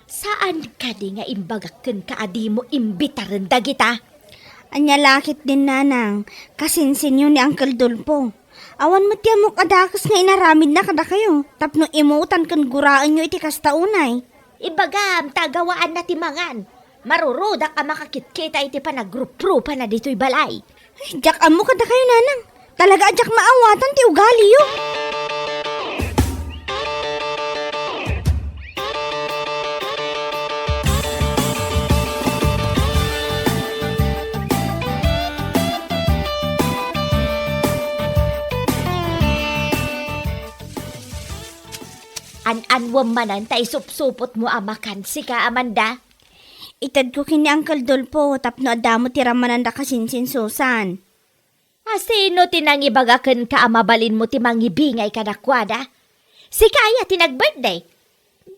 Saan ka di nga imbagakken ka adi mo imbitaran dagita? Anya lakit din, Nanang. Kasinsin yun ni Uncle Dolpo. Awan mo tiyamok adakas nga inaramid na kada kayo. Tapno imutan kan guraan nyo iti kastaunay. Ibagam, tagawaan na timangan. Marurudak ka makakitkita iti pa nagrup-rupa na dito'y balay. Ay, jak amo kada kayo, Nanang. Talaga jak maawatan ti ugali yo. An-anwam manan tay supsupot mo amakan si ka, Amanda. Itad ko kini Uncle Dolpo, tapno adamo tiramanan da kasinsin Susan. Sino tinang ibagaken ka amabalin mo ti mangibingay ka nakwada? Si kaya tinag-birthday.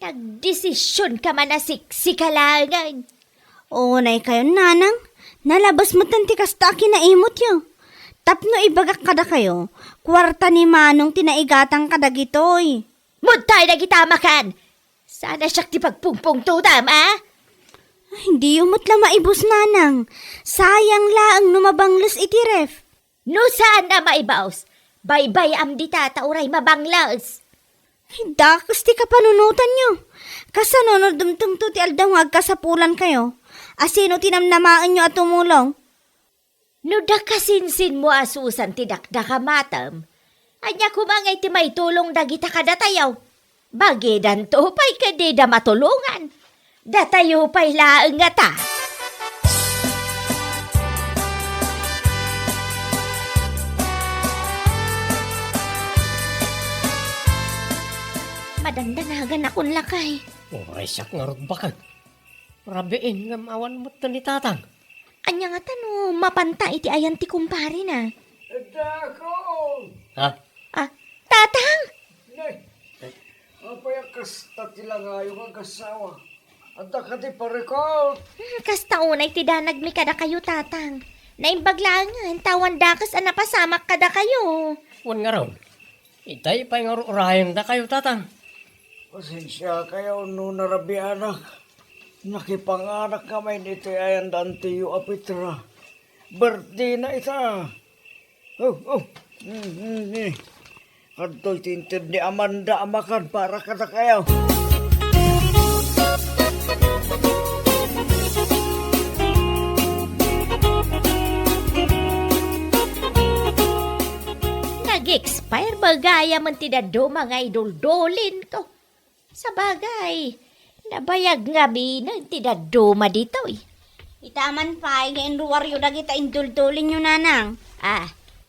Nagdesisyon ka man na sikalangan. Oo, nay kayo, Nanang. Nalabas mo tanti kasta kinaimot yo. Tapno ibagak kada kayo, kwarta ni Manong tinaigatang kadagitoy. Muntay na kita makan. Sana siyak ti pagpungpong tudam, ah? Hindi umot la maibos, Nanang. Sayang laang numabanglos iti ref. No saan na maibaos? Bye-bye am di tatauray mabanglaos. Dakas ti kapanunutan nyo. Kasanunod dumtung to ti aldaw agkasapulan kayo. Asino tinamnamaan nyo at tumulong? No da kasinsin mo asusan ti dakdaka matam. Anya kumangay ti may tulong dagita kadatayaw. Bagidan to pa'y kadida matulungan. Datayo pa'y laeng nga ta. Madandanagan akong lakay. Oray siyak nga rot bakag. Rabiin nga mawan mo ni Tatang. Anya nga tano, mapanta iti ayan ti kumpare na. Dako! Ha? Tatang! Apay ang kasta tila nga yung agasawa. At ka di parekot. Kasta unay ti danag mi kada kayo tatang. Naimbaglangan, tawan dakas napasamak kada kayo. Wan nga raw. Itay pa yung urayang da kayo tatang. Pasensya kayo no narabi anak. Nakipanganak kami nito ay ang dantiyo apitra. Birthday na ita. Kanto'y tinted ni Amanda amakan para kada kayo. Nag-expire bagaya man tidado mga idol-dolin ko. Sa bagay, nabayag nga binang tidaduma dito eh. Itaman pa, ngayon ruwaryo na kita indultulin yung nanang.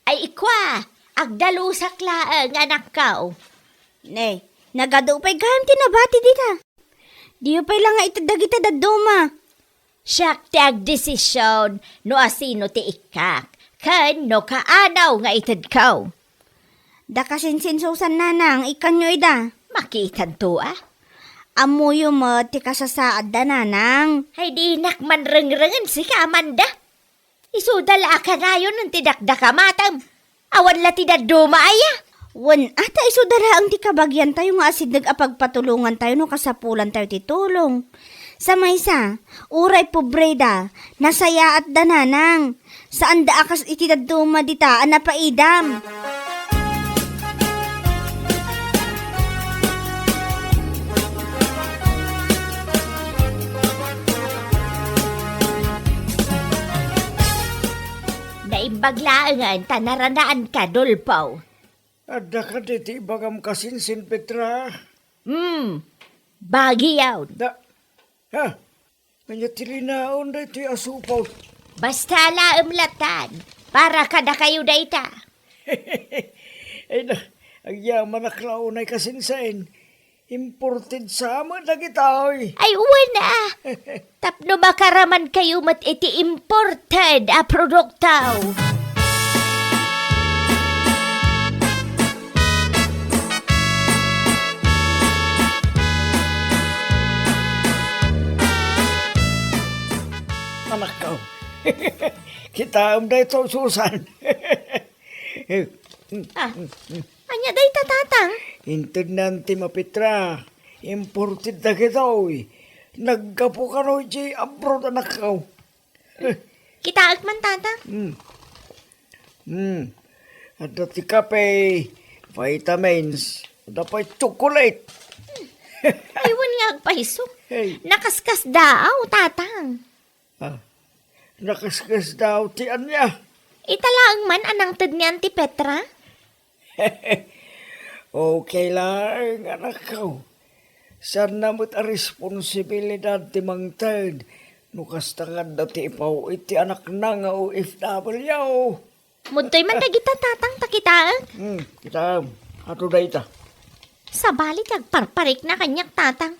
Ay ikwa, agdalusak laang anak ka. Ne, nagadupay gaham tinabati dita. Di pa lang nga itadagita daduma. Siyak ti agdesisyon no asino ti ikak. Kan no kaanaw nga itad ka. Da kasinsin susan nanang, ikan nyo ida. Makitan to Amuyo mo, ti kasasaad da nanang. Ay di nakman reng-rengen si ka Amanda. Isudala ka ngayon ng tidakdaka matam. Awan la tidaduma aya. Wan, ata iso dara ang ti kabagyan tayo nga asid nagapagpatulungan tayo no kasapulan tayo titulong. Sa maysa, uray pobreda, nasaya at dananang. Saan da akas itidaduma dita, anapaidam. Naimbaglaangan tanaranaan ka, Dulpaw. Ada ka diti bagam kasinsin Petra. Bagi yaw. Kanya tilinaon da iti asupaw. Basta laam latan, para kada kayo dayta. Ay na, ang yaman na klaon ay kasinsain. Imported sa aman na kita, oy. Ay, uwan Tapno makaraman kayo mat iti imported a produktaw. Anak ka. Kita am da ito, Susan. Anya dayta tatang? Intid nanti mapitra. Imported na kita, oy. Nagkapo ka no, Jay. Abroad anak ka. Kitaag man tatang? At dati kape, vitamins, dapat chocolate. Aywan nga agpahiso. Hey. Nakaskas daaw, tatang. Nakaskas daw tiyan niya. Italaang man anang tad niyan ti Petra? Okay lang, anak ko. Saan namot a responsibilidad ti mangtad? Nukastangan dati ipaw iti anak na nga OFW. Muntoy man dagita tatang takitaag. Kita, ato da ita. Sa balit agparparik na kanyak tatang.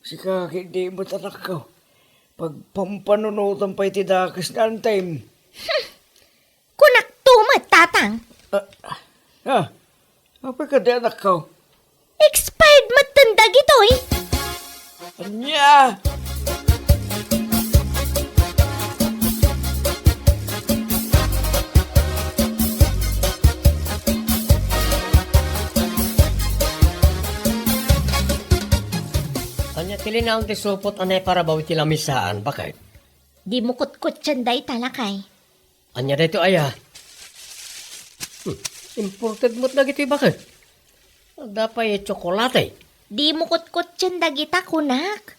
Sika, hindi mo anak ko. Pag pampanunutan pa iti dakas na ang time. Kunak tumat tatang. Apa ka di anak ko? Expired matandag ito eh. Anya! Anya tilinaon ti supot anay para bawi ti lamisaan. Bakit? Di mo kutkut day talakay. Anya dito aya. Imported mo't lagi ti bakit? Dapay tsokolate. Di mo kutkut dagita kunak.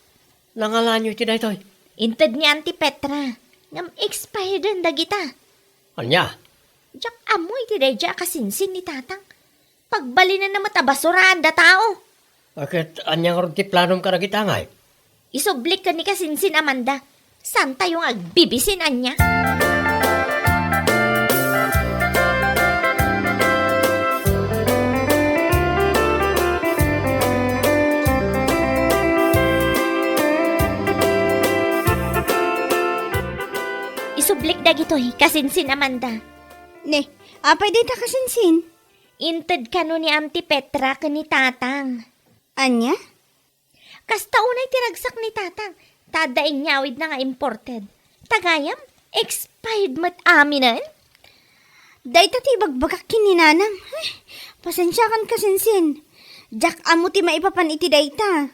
Nangalanyo ti dito. Intad ni Auntie Petra. Ngam expired ang dagita. Anya? Jak amoy ti dayja kasinsin ni tatang. Pagbali na naman tabasuraan da tao. Bakit anya nga ron ti planom ka na kitangay? Isublik ka ni kasinsin Amanda. San tayong agbibisin anya? Isublik dagitoy kasinsin Amanda. Ne, apay dita kasinsin. Inted ka no ni Auntie Petra ka ni tatang. Anya? Kasta unay tiragsak ni tatang. Tadaing nyawid na nga imported. Tagayam, expired mat aminan? Day tati bagbagak kininanang. Pasensya kan kasinsin. Jak amo ti maipapan iti dayta.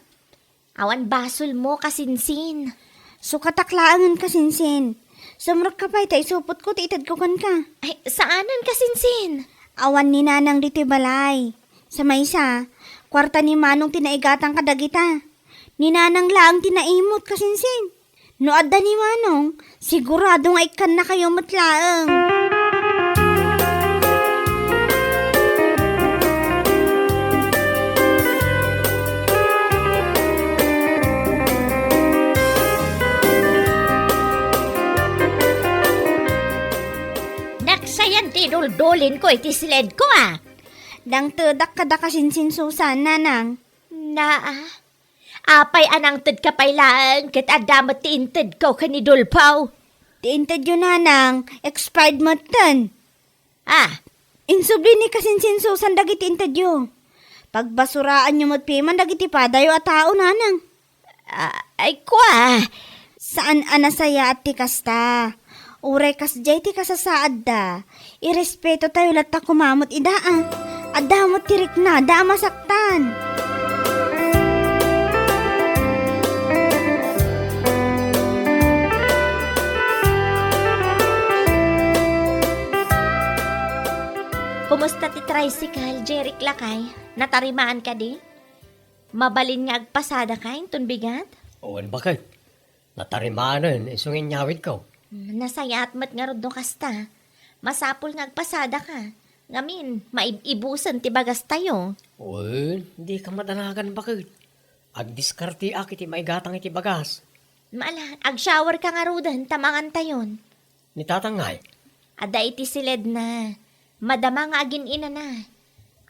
Awan basol mo kasinsin. So kataklaangan kasinsin. Sumrok ka pa ita isupot ko ti itad ko kan ka. Ay, saanan kasinsin? Awan ni nanang dito'y balay. Sa maysa, kwarta ni manong tinaigatang kadagita. Ni nanang laang tinaimot kasinsin. No adda ni manong, sigurado nga ikan na kayo matlaang. Naksayan tinuldulin ko iti silid ko Dang tedak kada kasinsin Susan, nanang. Apay anang ted kapay lang ket adamat ti inted ko kanidulpaw. Tiintad yun nanang, expired matan. Insubli ni kasinsin Susan dagiti intad yun. Pagbasuraan nyo matpiman dagiti padayo at tao nanang. Ay kwa. Saan anasaya at ti kasta? Uray kas jay ti kasasaad da. Irespeto tayo latta kumamot idaan. Adamot tirik na, da masaktan. Kumusta ti tricycle, Jeric Lakay? Natarimaan ka di? Mabalin nga agpasada ka, intun bigat? Owan bakit? Natarimanan, isungin nyawid ko. Nasaya at mat nga rodno kasta. Masapul nga agpasada ka. Ngamin, maibusan ti bagas tayo. Owan, hindi ka madanagan bakit? Agdiskarti ak iti maigatang iti bagas. Maala, ag-shower ka nga rudan, tamangan tayon. Ni tatangay. Ada iti silid na. Madama nga agin ina na.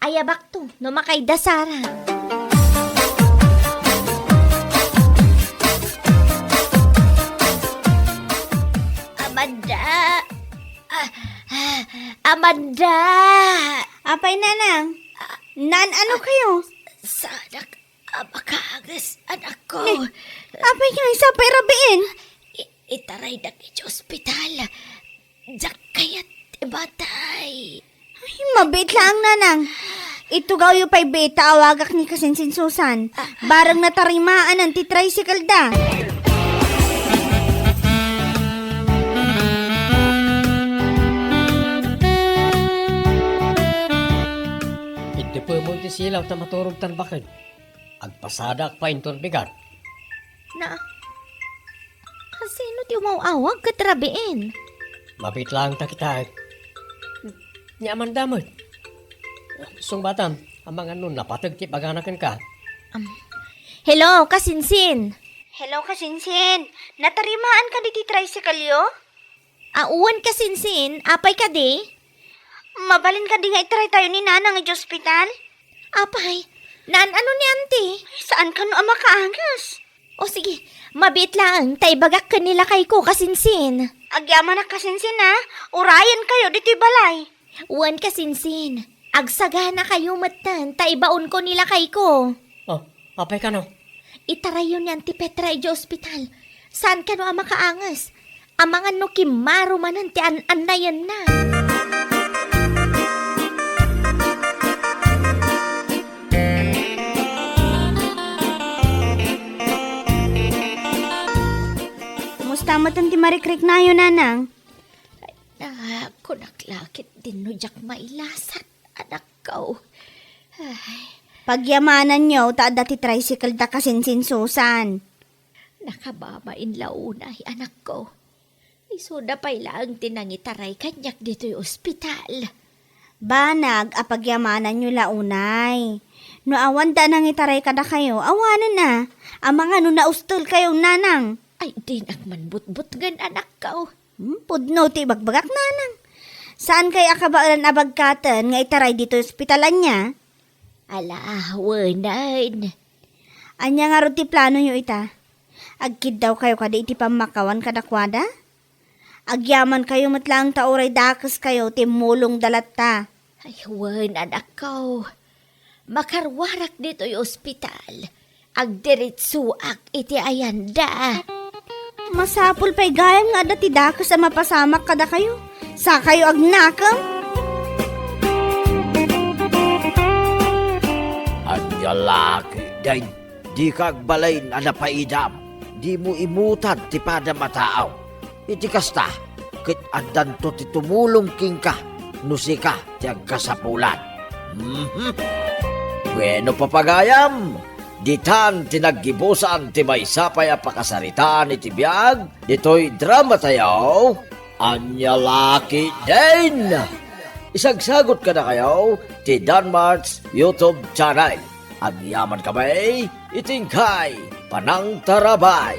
Ayabak to, no makay dasara. Amanda! Apay nanang, ano kayo? Sadak, abakagas, anak ko. Apay nga isa pa'y rabiin. Itaray na iti ospital. Diyak kayat ibatay. Ay, mabit lang nanang. Ito gaw yung pa'y beta awagak ni kasinsin Susan. Barang natarimaan ang ti tricycle da. Hindi po mo iti silaw ta maturog tan bakit? Agpasadak pa inton bigat. Kasino ti umawawag katrabiin? Mabit lang ta kita. Nyaman damot. Sung batam, amang ano napatag ti paganakan ka. Hello, kasinsin. Hello kasinsin, natarimaan ka di ti tricycle yo? Uwan kasinsin, apay ka di? Mabalin ka di nga itaray tayo ni nanang iti ospital? Apay, ano ni auntie? Saan ka no ama kaagas? O sige, mabit lang, tay bagak kanila kay ko kasinsin. Agyaman na kasinsin ha, urayan kayo dito'y balay. Uwan kasinsin, agsagana kayo matan, tay baon ko nila kay ko. Oh, apay ka no? Itaray yun yan ti Petra iti ospital. Saan ka no ama kaangas? Amangan no kimaro manan ti an-anayan na. Mustamat ang ti marikrik na yun, nanang. Kunaklakit din no jak mailasat, anak ko. Pagyamanan nyo, taada ti tricycle da kasinsin Susan. Nakababain launay, anak ko. Isuda pa'y lang tinangitaray kanyak dito'y ospital. Banag, apagyamanan nyo launay. No awan da nang itaray kada kayo, awanan na. Amang ano na ustol kayong nanang. Ay, di nakmanbut-but gan, anak ko. Pudno ti bagbagak nanang. Saan kay akabaalan abagkatan nga itaray dito ospitalan niya? Ala, wanan. Anya nga ro ti plano nyo ita? Agkid daw kayo kada iti pamakawan kadakwada? Agyaman kayo matlang tauray dakas kayo ti mulong dalat ta. Ay, wan, anak ko. makarwarak dito'y ospital. Agdiritsuak iti ayanda. Masapul pa'y gayam nga dati dakas sa mapasamak kada kayo. Sa kayo agnakam? Anya laki, day, di kagbalay na napaidam. Di mo imutan ti pada mataaw. Iti kasta, kit andan to ti tumulong king ka, nusika ti agkasapulan. Bueno papagayam, ditan tinaggibusan ti may sapay a pakasaritaan iti biyag, dito'y drama tayo, anya laki din. Isagsagot ka na kayo ti Danmarks YouTube channel. Agyaman kamay, itingkay, panang tarabay.